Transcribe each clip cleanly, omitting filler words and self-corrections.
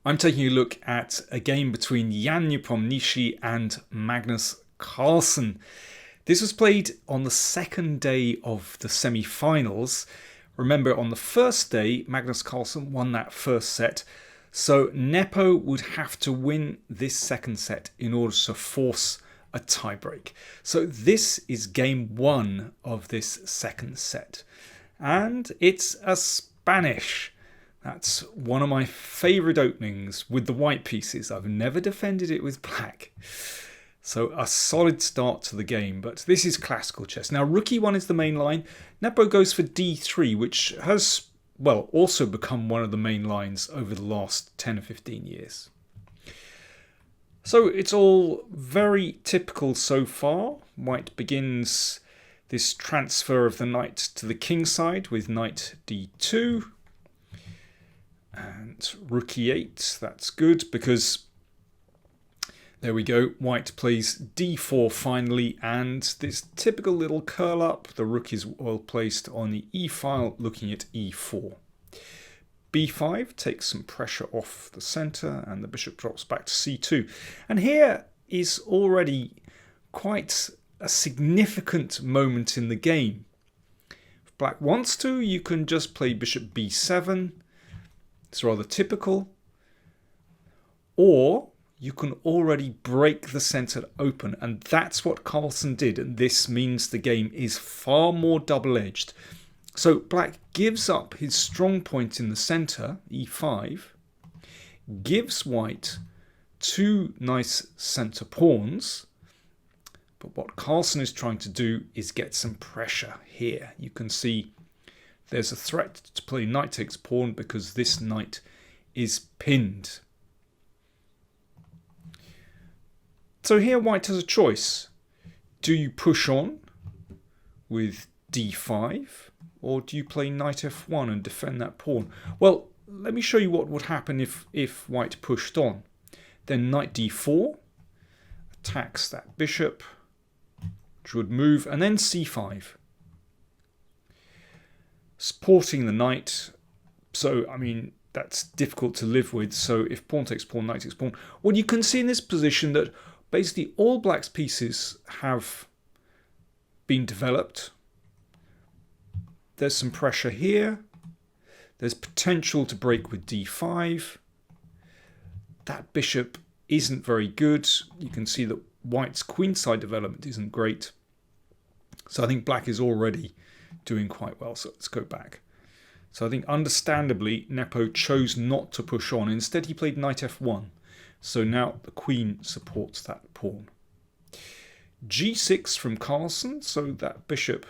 I'm taking a look at a game between Jan Nepomniachtchi and Magnus Carlsen. This was played on the second day of the semi-finals. Remember, on the first day, Magnus Carlsen won that first set. So Nepo would have to win this second set in order to force a tiebreak. So this is game one of this second set. And it's a Spanish. That's one of my favourite openings with the white pieces. I've never defended it with black. So a solid start to the game, but this is classical chess. Now rook e1 is the main line. Nepo goes for d3, which has, well, also become one of the main lines over the last 10 or 15 years. So it's all very typical so far. White begins this transfer of the knight to the king side with knight d2. And rook e8, that's good because there we go, white plays d4 finally, and this typical little curl up, the rook is well placed on the e file looking at e4. b5 takes some pressure off the centre and the bishop drops back to c2. And here is already quite a significant moment in the game. If black wants to, you can just play bishop b7. It's rather typical. Or you can already break the centre open, and that's what Carlsen did, and this means the game is far more double-edged. So black gives up his strong point in the centre, e5, gives white two nice centre pawns, but what Carlsen is trying to do is get some pressure here. You can see there's a threat to play knight takes pawn because this knight is pinned. So here white has a choice. Do you push on with d5 or do you play knight f1 and defend that pawn? Well, let me show you what would happen if white pushed on. Then knight d4 attacks that bishop, which would move, and then c5. Supporting the knight, so I mean that's difficult to live with. So if pawn takes pawn, knight takes pawn, well, you can see in this position that basically all black's pieces have been developed. There's some pressure here. There's potential to break with d5. That bishop isn't very good. You can see that white's queenside development isn't great. So I think black is already doing quite well. So let's go back. So I think understandably Nepo chose not to push on. Instead he played knight f1. So now the queen supports that pawn. g6 from Carlsen. So that bishop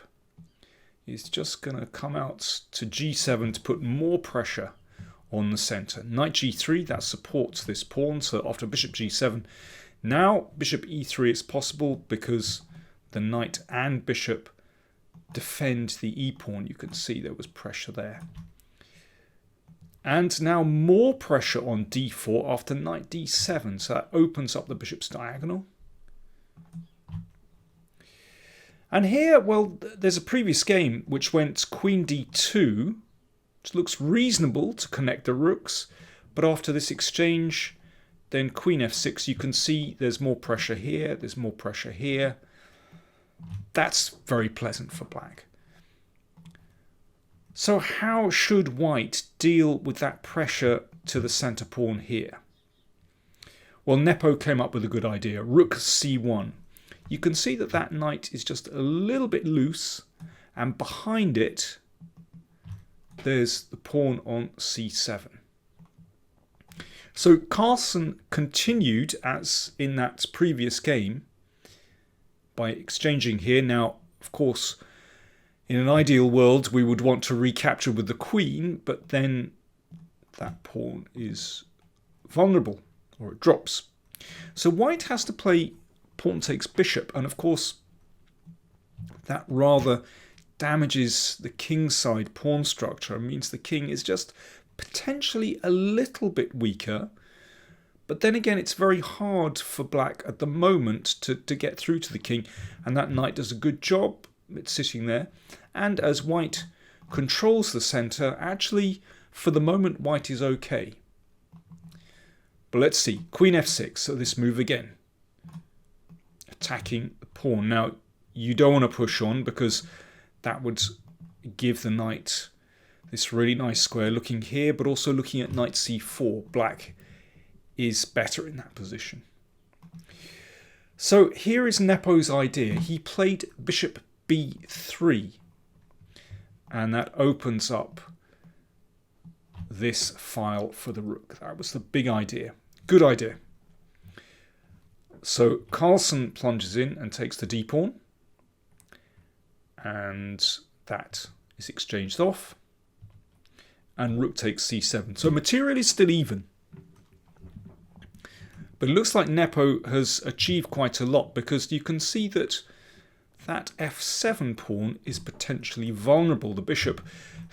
is just going to come out to g7 to put more pressure on the centre. Knight g3, that supports this pawn. So after bishop g7, now bishop e3 is possible because the knight and bishop defend the e-pawn. You can see there was pressure there. And now more pressure on d4 after knight d7. So that opens up the bishop's diagonal. And here, well, there's a previous game which went queen d2, which looks reasonable to connect the rooks. But after this exchange, then queen f6, you can see there's more pressure here, there's more pressure here. That's very pleasant for black. So how should white deal with that pressure to the centre pawn here? Well, Nepo came up with a good idea. Rook c1. You can see that that knight is just a little bit loose, and behind it there's the pawn on c7. So Carlsen continued as in that previous game by exchanging here. Now, of course, in an ideal world, we would want to recapture with the queen, but then that pawn is vulnerable, or it drops. So white has to play pawn takes bishop, and of course, that rather damages the kingside pawn structure. It means the king is just potentially a little bit weaker. But then again, it's very hard for black at the moment to get through to the king. And that knight does a good job. It's sitting there. And as white controls the centre, actually, for the moment, white is okay. But let's see. Queen f6. So this move again. Attacking the pawn. Now, you don't want to push on because that would give the knight this really nice square looking here, but also looking at knight c4. Black is better in that position. So here is Nepo's idea. He played bishop b3, and that opens up this file for the rook. That was the big idea. Good idea. So Carlsen plunges in and takes the d-pawn, and that is exchanged off, and rook takes c7. So material is still even. But it looks like Nepo has achieved quite a lot, because you can see that that f7 pawn is potentially vulnerable. The bishop,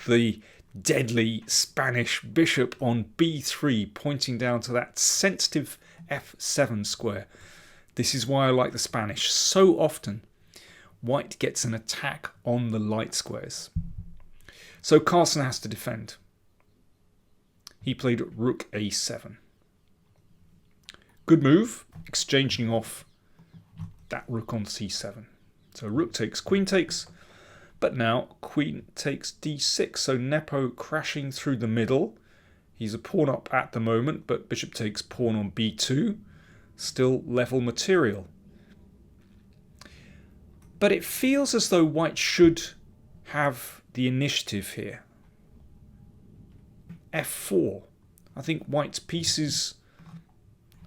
the deadly Spanish bishop on b3, pointing down to that sensitive f7 square. This is why I like the Spanish. So often, white gets an attack on the light squares. So Carlsen has to defend. He played rook a7. Good move, exchanging off that rook on c7. So rook takes, queen takes, but now queen takes d6. So Nepo crashing through the middle. He's a pawn up at the moment, but bishop takes pawn on b2. Still level material. But it feels as though white should have the initiative here. f4. I think white's pieces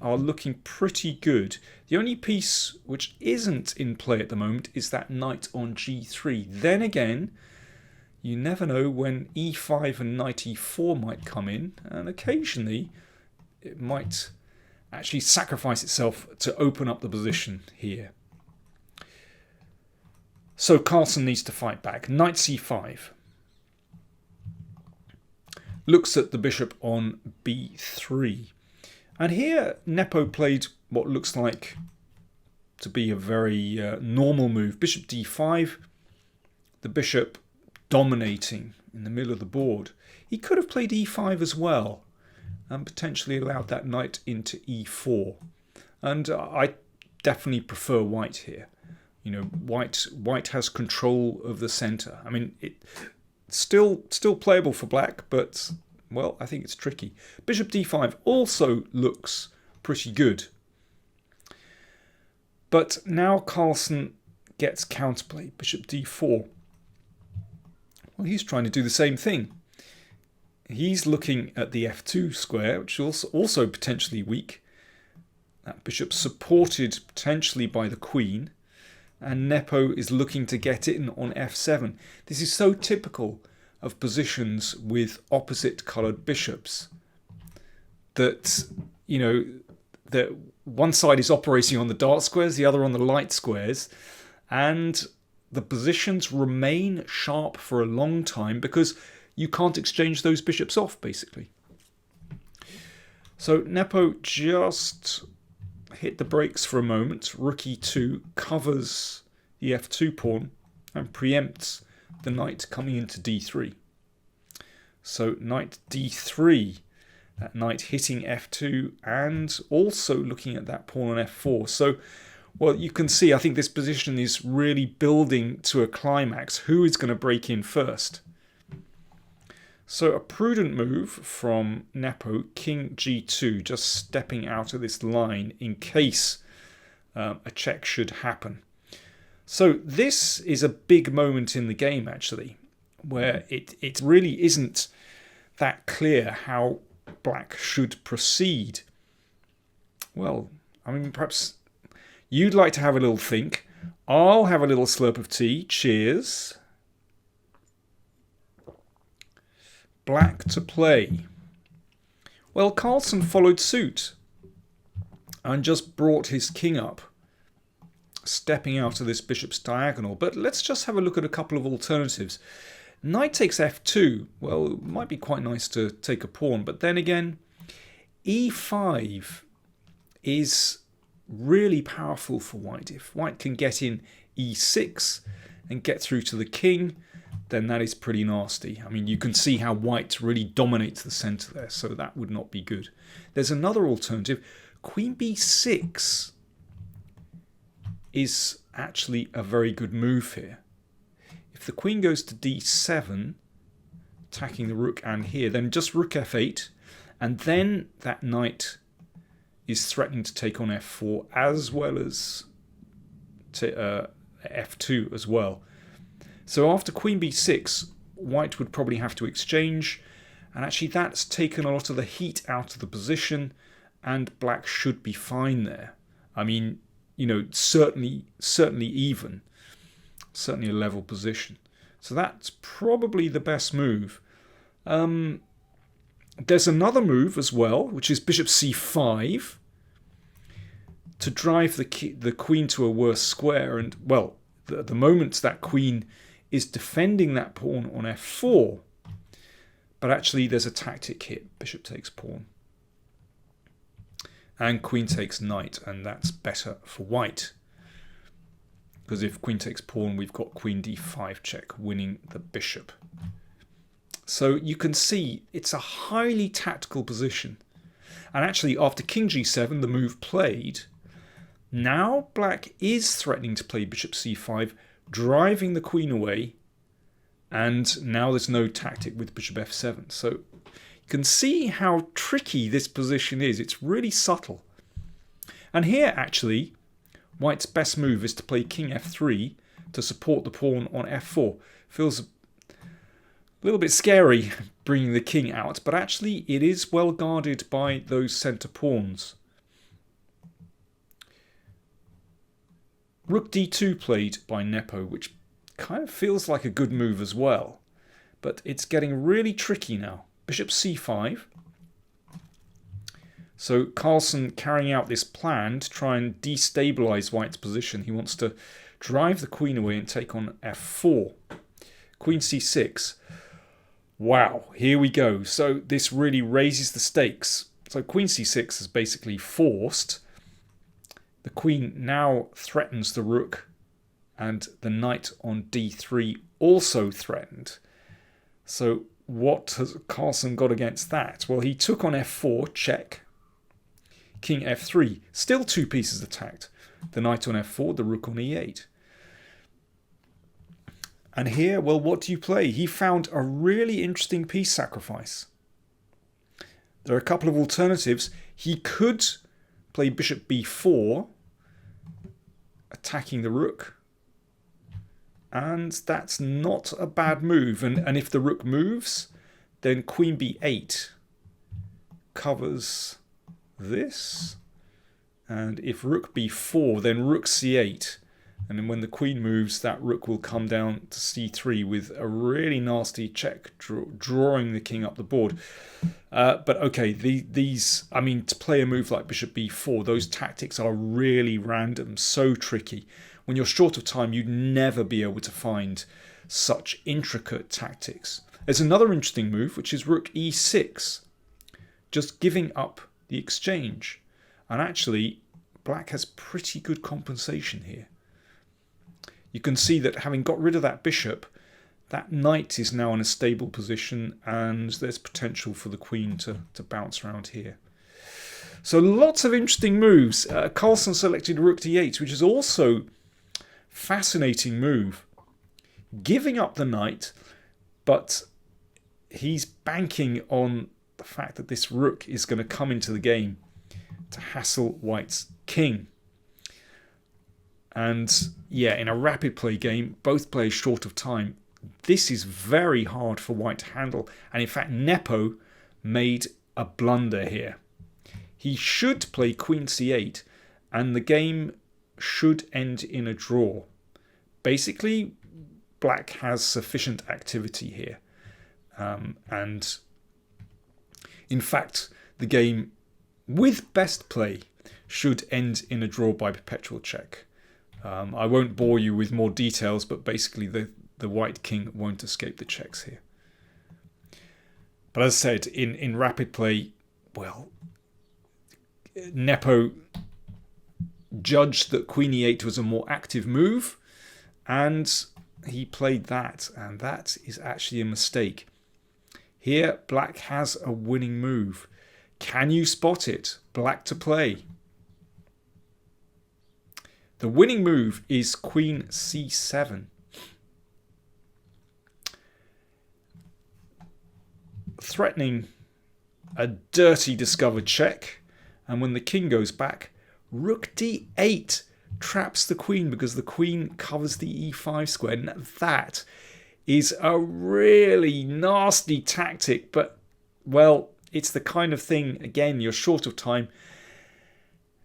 are looking pretty good. The only piece which isn't in play at the moment is that knight on g3. Then again, you never know when e5 and knight e4 might come in, and occasionally it might actually sacrifice itself to open up the position here. So Carlsen needs to fight back. Knight c5. Looks at the bishop on b3. And here Nepo played what looks like to be a very normal move. Bishop d5. The bishop dominating in the middle of the board. He could have played e5 as well, and potentially allowed that knight into e4. And I definitely prefer white here. You know, white has control of the center. I mean, it's still playable for black, but well, I think it's tricky. Bishop d5 also looks pretty good. But now Carlsen gets counterplay. Bishop d4. Well, he's trying to do the same thing. He's looking at the f2 square, which is also potentially weak. That bishop supported potentially by the queen. And Nepo is looking to get in on f7. This is so typical of positions with opposite coloured bishops. That, you know, that one side is operating on the dark squares, the other on the light squares. And the positions remain sharp for a long time because you can't exchange those bishops off, basically. So Nepo just hit the brakes for a moment. Rook e2 covers the f2 pawn and preempts the knight coming into d3. So knight d3, that knight hitting f2 and also looking at that pawn on f4. So, well, you can see, I think this position is really building to a climax. Who is going to break in first? So a prudent move from Nepo, king g2, just stepping out of this line in case a check should happen. So this is a big moment in the game, actually, where it really isn't that clear how black should proceed. Well, I mean, perhaps you'd like to have a little think. I'll have a little slurp of tea. Cheers. Black to play. Well, Carlsen followed suit and just brought his king up, stepping out of this bishop's diagonal. But let's just have a look at a couple of alternatives. Knight takes f2. Well, it might be quite nice to take a pawn, but then again, e5 is really powerful for white. If white can get in e6 and get through to the king, then that is pretty nasty. I mean, you can see how white really dominates the center there, so that would not be good. There's another alternative. Queen b6 is actually a very good move here. If the queen goes to d7, attacking the rook and here, then just rook f8, and then that knight is threatening to take on f4 as well as f2 as well. So after queen b6, white would probably have to exchange, and actually that's taken a lot of the heat out of the position, and black should be fine there. I mean, you know, certainly even, certainly a level position. So that's probably the best move. There's another move as well, which is bishop c5 to drive the queen to a worse square. And, well, at the moment that queen is defending that pawn on f4. But actually there's a tactic here. Bishop takes pawn. And queen takes knight, and that's better for white. Because if queen takes pawn, we've got queen d5 check, winning the bishop. So you can see it's a highly tactical position. And actually, after king g7, the move played, now black is threatening to play bishop c5, driving the queen away. And now there's no tactic with bishop f7. So you can see how tricky this position is. It's really subtle. And here, actually, white's best move is to play king f3 to support the pawn on f4. Feels a little bit scary bringing the king out, but actually it is well guarded by those center pawns. Rook d2 played by Nepo, which kind of feels like a good move as well. But it's getting really tricky now. Bishop c5. So Carlsen carrying out this plan to try and destabilize white's position. He wants to drive the queen away and take on f4. Queen c6. Wow, here we go. So this really raises the stakes. So queen c6 is basically forced. The queen now threatens the rook, and the knight on d3 also threatened. So what has Carlsen got against that? Well, he took on f4, check. King f3, still two pieces attacked. The knight on f4, the rook on e8. And here, well, what do you play? He found a really interesting piece sacrifice. There are a couple of alternatives. He could play bishop b4, attacking the rook. And that's not a bad move. And if the rook moves, then queen b8 covers this. And if rook b4, then rook c8. And then when the queen moves, that rook will come down to c3 with a really nasty check, drawing the king up the board. But okay, I mean, to play a move like bishop b4, those tactics are really random, so tricky. When you're short of time, you'd never be able to find such intricate tactics. There's another interesting move, which is rook e6, just giving up the exchange. And actually, black has pretty good compensation here. You can see that having got rid of that bishop, that knight is now in a stable position, and there's potential for the queen to bounce around here. So lots of interesting moves. Carlsen selected rook d8, which is also a fascinating move. Giving up the knight, but he's banking on the fact that this rook is going to come into the game to hassle white's king. And yeah, in a rapid play game, both players short of time. This is very hard for white to handle. And in fact, Nepo made a blunder here. He should play queen c8, and the game should end in a draw. Basically, black has sufficient activity here. And in fact, the game with best play should end in a draw by perpetual check. I won't bore you with more details, but basically the white king won't escape the checks here. But as I said, in rapid play, well, Nepo judged that queen e8 was a more active move, and he played that, and that is actually a mistake. Here, black has a winning move. Can you spot it? Black to play. The winning move is Queen c7. Threatening a dirty discovered check. And when the king goes back, rook d8 traps the queen because the queen covers the e5 square. And that is a really nasty tactic. But, well, it's the kind of thing, again, you're short of time.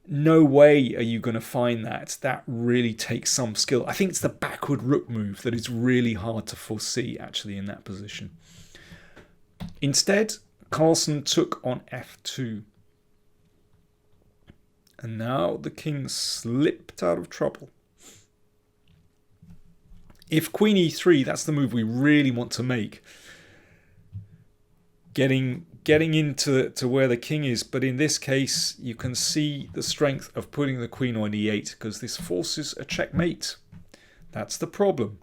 No way are you going to find that. That really takes some skill. I think it's the backward rook move that is really hard to foresee, actually, in that position. Instead, Carlsen took on f2. And now the king slipped out of trouble. If queen e3, that's the move we really want to make. Getting into where the king is, but in this case you can see the strength of putting the queen on e8 because this forces a checkmate. That's the problem.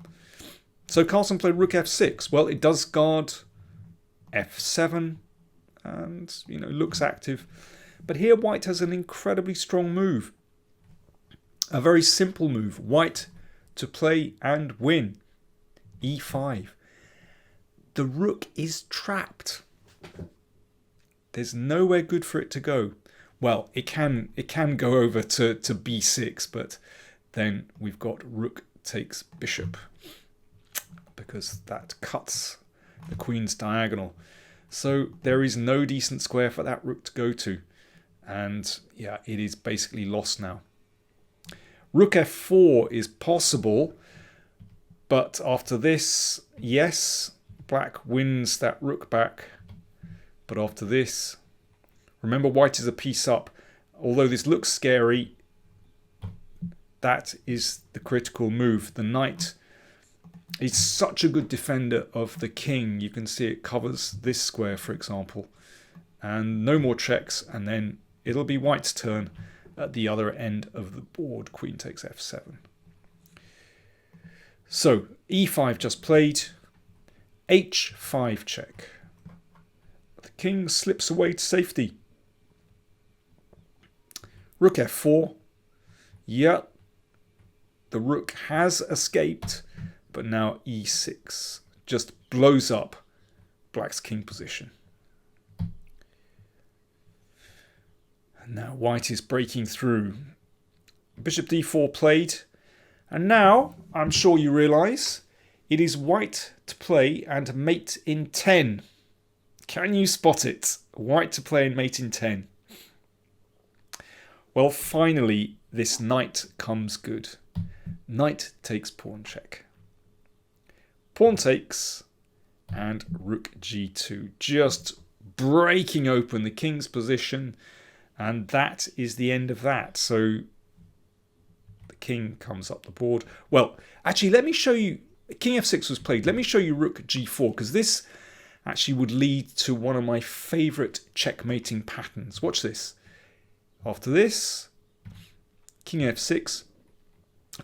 So Carlsen played rook f6. Well, it does guard f7 and looks active, but here white has an incredibly strong move, a very simple move. White to play and win. e5. The rook is trapped. There's nowhere good for it to go. Well, it can go over to b6, but then we've got rook takes bishop because that cuts the queen's diagonal. So there is no decent square for that rook to go to. And yeah, it is basically lost now. Rook f4 is possible, but after this, yes, black wins that rook back. But after this, remember white is a piece up. Although this looks scary, that is the critical move. The knight is such a good defender of the king. You can see it covers this square, for example. And no more checks, and then it'll be white's turn at the other end of the board. Queen takes f7. So e5 just played. h5 check. The king slips away to safety. Rook f4. Yeah, the rook has escaped, but now e6 just blows up black's king position. And now white is breaking through. Bishop d4 played, and now I'm sure you realise it is white to play and mate in 10. Can you spot it? White to play and mate in 10. Well, finally, this knight comes good. Knight takes pawn check. Pawn takes, and rook g2. Just breaking open the king's position, and that is the end of that. So the king comes up the board. Well, actually, let me show you. King f6 was played. Let me show you rook g4, because this actually would lead to one of my favourite checkmating patterns. Watch this. After this, king f6.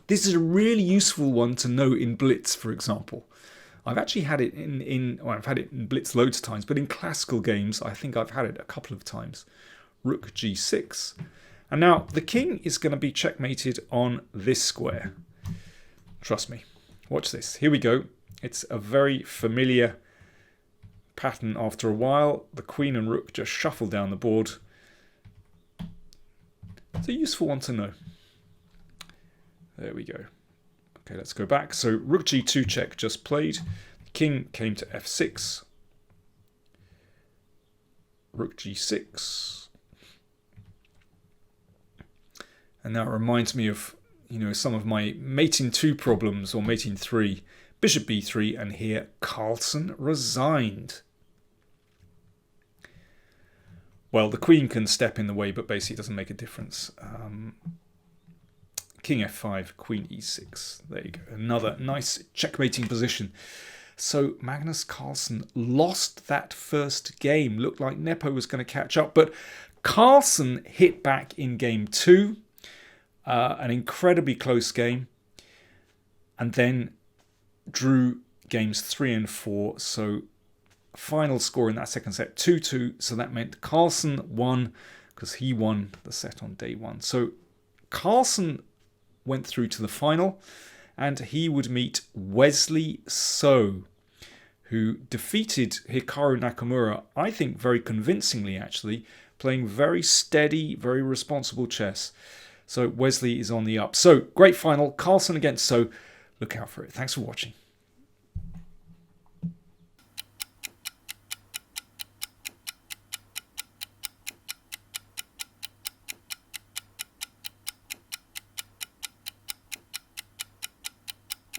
This is a really useful one to know in blitz, for example. I've actually had it I've had it in blitz loads of times, but in classical games, I think I've had it a couple of times. Rook g6. And now the king is going to be checkmated on this square. Trust me. Watch this. Here we go. It's a very familiar pattern. After a while, the queen and rook just shuffle down the board. It's a useful one to know. There we go. Okay, let's go back. So rook g2 check just played. The king came to f6. Rook g6. And that reminds me of, some of my mate in 2 problems, or mate in 3. Bishop b3, and here Carlsen resigned. Well, the queen can step in the way, but basically it doesn't make a difference. King f5, queen e6. There you go. Another nice checkmating position. So Magnus Carlsen lost that first game. Looked like Nepo was going to catch up, but Carlsen hit back in game 2. An incredibly close game. And then drew games 3 and 4. So final score in that second set, 2-2. So that meant Carlsen won because he won the set on day 1. So Carlsen went through to the final, and he would meet Wesley So, who defeated Hikaru Nakamura, I think very convincingly actually, playing very steady, very responsible chess. So Wesley is on the up. So great final, Carlsen against So. Look out for it. Thanks for watching.